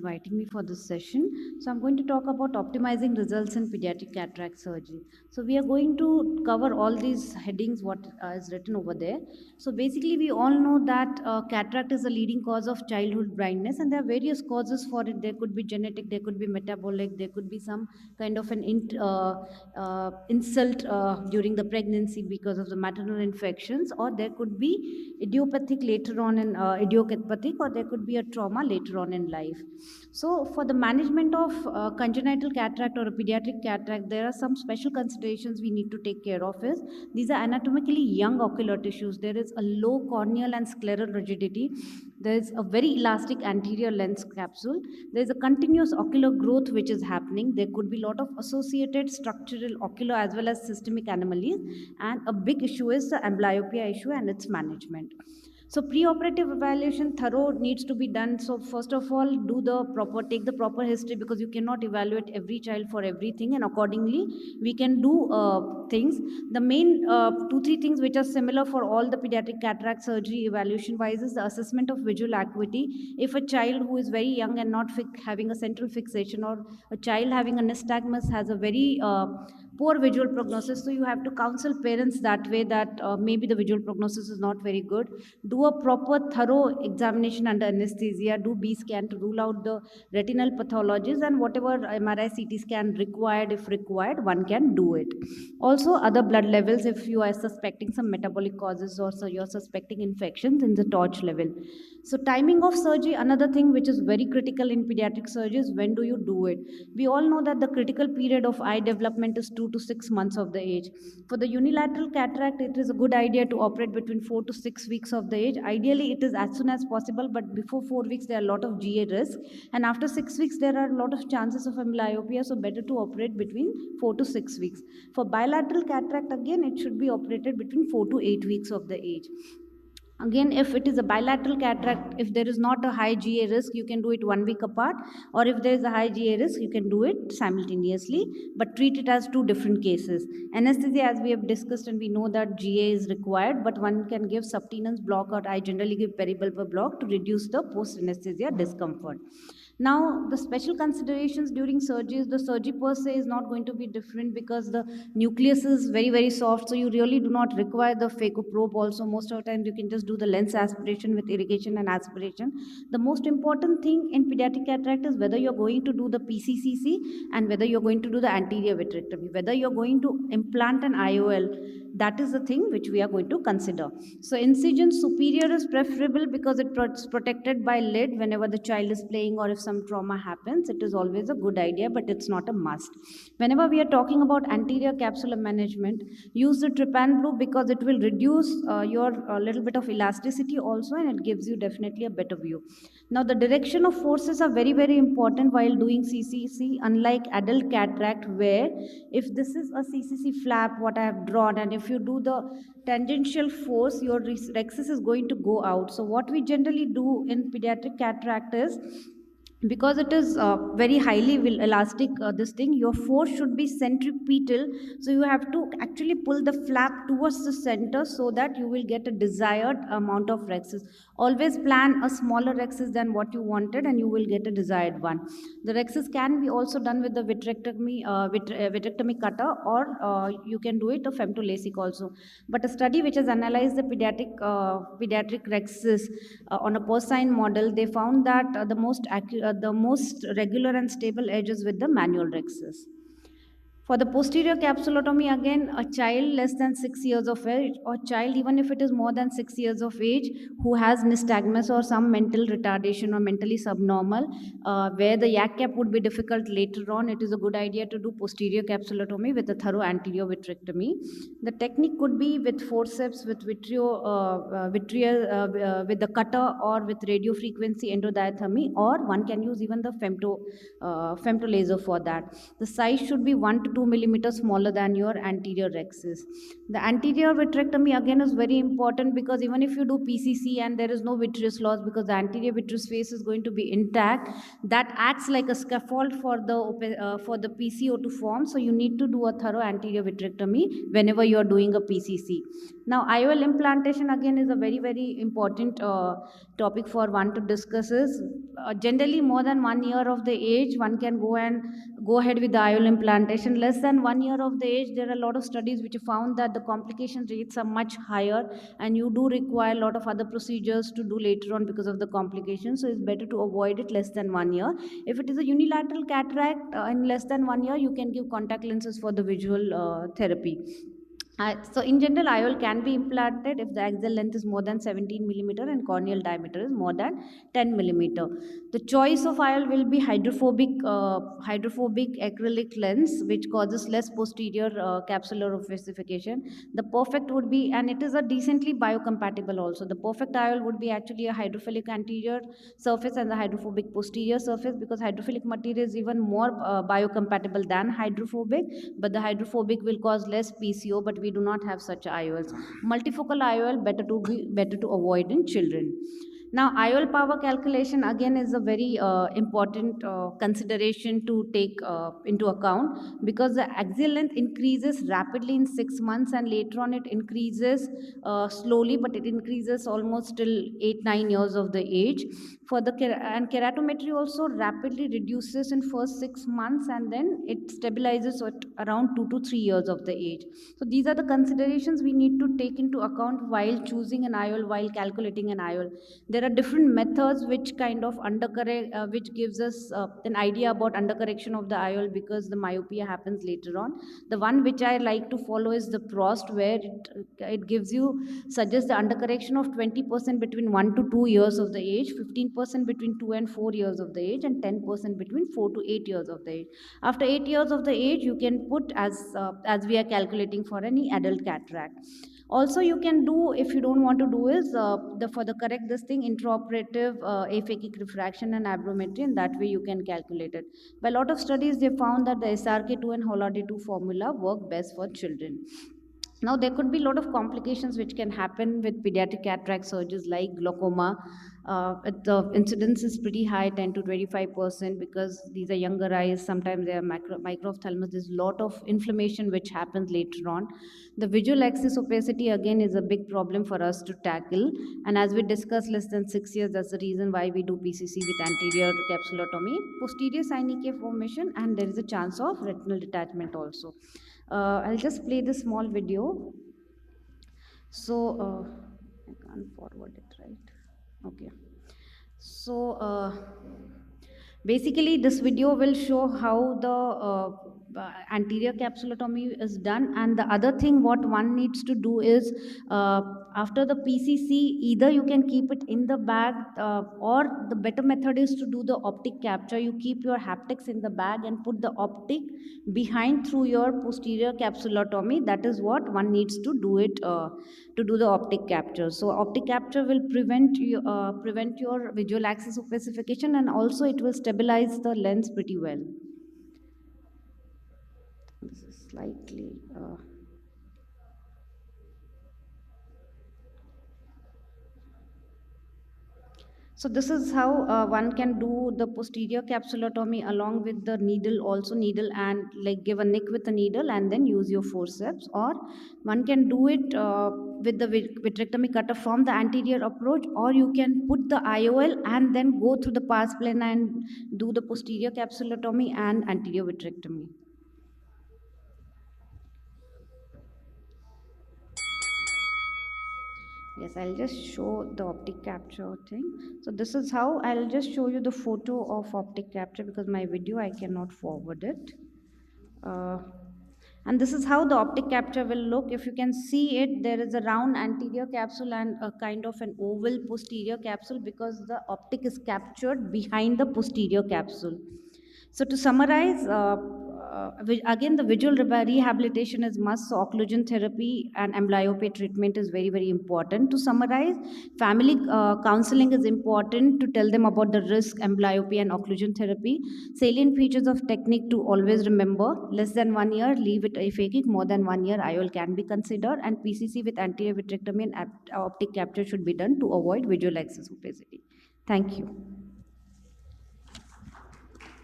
inviting me for this session. So I'm going to talk about optimizing results in pediatric cataract surgery. So we are going to cover all these headings, what is written over there. So basically, we all know that cataract is a leading cause of childhood blindness, and there are various causes for it. There could be genetic, there could be metabolic, there could be some kind of an insult during the pregnancy because of the maternal infections, or there could be idiopathic later on in idiopathic, or there could be a trauma later on in life. So for the management of congenital cataract or a pediatric cataract, there are some special considerations we need to take care of. Is these are anatomically young ocular tissues. There is a low corneal and scleral rigidity. There is a very elastic anterior lens capsule. There is a continuous ocular growth which is happening. There could be a lot of associated structural ocular as well as systemic anomalies, and a big issue is the amblyopia issue and its management. So preoperative evaluation thorough needs to be done. So first of all, take the proper history, because you cannot evaluate every child for everything, and accordingly we can do things. The main 2-3 things which are similar for all the pediatric cataract surgery evaluation wise is the assessment of visual acuity. If a child who is very young and not having a central fixation, or a child having a nystagmus has a very poor visual prognosis, so you have to counsel parents that way, that maybe the visual prognosis is not very good. Do a proper thorough examination under anesthesia, do B scan to rule out the retinal pathologies, and whatever MRI CT scan required, if required, one can do it. Also other blood levels if you are suspecting some metabolic causes, or so you're suspecting infections in the torch level. So timing of surgery, another thing which is very critical in pediatric surgery, is when do you do it. We all know that the critical period of eye development is 2 to 6 months of the age. For the unilateral cataract, it is a good idea to operate between 4 to 6 weeks of the age. Ideally, it is as soon as possible, but before 4 weeks, there are a lot of GA risk. And after 6 weeks, there are a lot of chances of amblyopia, so better to operate between 4 to 6 weeks. For bilateral cataract, again, it should be operated between 4 to 8 weeks of the age. Again, if it is a bilateral cataract, if there is not a high GA risk, you can do it 1 week apart, or if there is a high GA risk, you can do it simultaneously, but treat it as 2 different cases. Anesthesia, as we have discussed, and we know that GA is required, but one can give subtenance block, or I generally give peribulbar block to reduce the post-anesthesia discomfort. Now, the special considerations during surgeries, the surgery per se is not going to be different, because the nucleus is very, very soft, so you really do not require the phacoprobe also. Most of the time, you can just do the lens aspiration with irrigation and aspiration. The most important thing in pediatric cataract is whether you're going to do the PCCC and whether you're going to do the anterior vitrectomy, whether you're going to implant an IOL. That is the thing which we are going to consider. So incision superior is preferable, because it's protected by lid whenever the child is playing, or if some trauma happens, it is always a good idea, but it's not a must. Whenever we are talking about anterior capsular management, use the trypan blue, because it will reduce your little bit of elasticity also, and it gives you definitely a better view. Now, the direction of forces are very, very important while doing CCC, unlike adult cataract, where if this is a CCC flap, what I have drawn, and if you do the tangential force, your rexis is going to go out. So what we generally do in pediatric cataract is, because it is very highly elastic, this thing, your force should be centripetal, so you have to actually pull the flap towards the center, so that you will get a desired amount of rexis. Always plan a smaller rexis than what you wanted, and you will get a desired one. The rexis can be also done with the vitrectomy cutter, or you can do it a femtolasic also. But a study which has analyzed the pediatric rexis on a porcine model, they found that the most regular and stable edge is with the manual rexis. For the posterior capsulotomy, again, a child less than 6 years of age, or child even if it is more than 6 years of age, who has nystagmus or some mental retardation or mentally subnormal, where the yak cap would be difficult later on, it is a good idea to do posterior capsulotomy with a thorough anterior vitrectomy. The technique could be with forceps, with with the cutter, or with radio frequency endodiathermy, or one can use even the femto laser for that. The size should be 1 to 2 millimeters smaller than your anterior axis. The anterior vitrectomy again is very important, because even if you do PCC and there is no vitreous loss, because the anterior vitreous face is going to be intact, that acts like a scaffold for the PCO to form. So you need to do a thorough anterior vitrectomy whenever you are doing a PCC. Now, IOL implantation again is a very important topic for one to discuss. Is generally more than 1 year of the age, one can go ahead with the IOL implantation. Less than 1 year of the age, there are a lot of studies which have found that the complication rates are much higher, and you do require a lot of other procedures to do later on because of the complications. So it's better to avoid it less than 1 year. If it is a unilateral cataract in less than 1 year, you can give contact lenses for the visual therapy. So in general, IOL can be implanted if the axial length is more than 17 millimeter and corneal diameter is more than 10 millimeter. The choice of IOL will be hydrophobic acrylic lens, which causes less posterior capsular opacification. The perfect would be, and it is a decently biocompatible also. The perfect IOL would be actually a hydrophilic anterior surface and the hydrophobic posterior surface, because hydrophilic material is even more biocompatible than hydrophobic, but the hydrophobic will cause less PCO, but we do not have such IOLs. Multifocal IOL better to avoid in children. Now, IOL power calculation again is a very important consideration to take into account, because the axial length increases rapidly in 6 months, and later on it increases slowly, but it increases almost till 8 9 years of the age. For the and keratometry also rapidly reduces in first 6 months, and then it stabilizes at around 2 to 3 years of the age. So these are the considerations we need to take into account while choosing an IOL, while calculating an IOL. There are different methods which kind of undercorrect, which gives us an idea about undercorrection of the IOL, because the myopia happens later on. The one which I like to follow is the PROST, where it gives you, suggests the undercorrection of 20% between 1 to 2 years of the age, 15% between 2 and 4 years of the age, and 10% between 4 to 8 years of the age. After 8 years of the age, you can put as we are calculating for any adult cataract. Also, you can do, if you don't want to do, is the for the correct this thing, intraoperative aphakic refraction and abrometry, and that way you can calculate it. By a lot of studies, they found that the SRK2 and Holiday 2 formula work best for children. Now, there could be a lot of complications which can happen with pediatric cataract surgeries, like glaucoma. The incidence is pretty high, 10 to 25%, because these are younger eyes. Sometimes they are microphthalmos. There's a lot of inflammation which happens later on. The visual axis opacity again is a big problem for us to tackle. And as we discussed, less than 6 years, that's the reason why we do PCC with anterior capsulotomy, posterior synec formation, and there is a chance of retinal detachment also. I'll just play this small video. So, I can't forward it, right? Okay. So, basically, this video will show how the anterior capsulotomy is done. And the other thing, what one needs to do is, after the PCC, either you can keep it in the bag, or the better method is to do the optic capture. You keep your haptics in the bag and put the optic behind through your posterior capsulotomy. That is what one needs to do it to do the optic capture. So optic capture will prevent your visual axis opacification, and also it will stabilize the lens pretty well. This is slightly so this is how one can do the posterior capsulotomy along with the needle, also needle, and like give a nick with a needle and then use your forceps. Or one can do it with the vitrectomy cutter from the anterior approach, or you can put the IOL and then go through the pars plana and do the posterior capsulotomy and anterior vitrectomy. Yes, I'll just show the optic capture thing. So this is how, I'll just show you the photo of optic capture, because my video I cannot forward it. Uh, and this is how the optic capture will look. If you can see it, there is a round anterior capsule and a kind of an oval posterior capsule, because the optic is captured behind the posterior capsule. So to summarize, again, the visual rehabilitation is must. So occlusion therapy and amblyopia treatment is very, very important. To summarize, family counseling is important to tell them about the risk, amblyopia, and occlusion therapy. Salient features of technique to always remember: less than 1 year, leave it aphakic; more than 1 year, IOL can be considered, and PCC with anterior vitrectomy and optic capture should be done to avoid visual excess opacity. Thank you.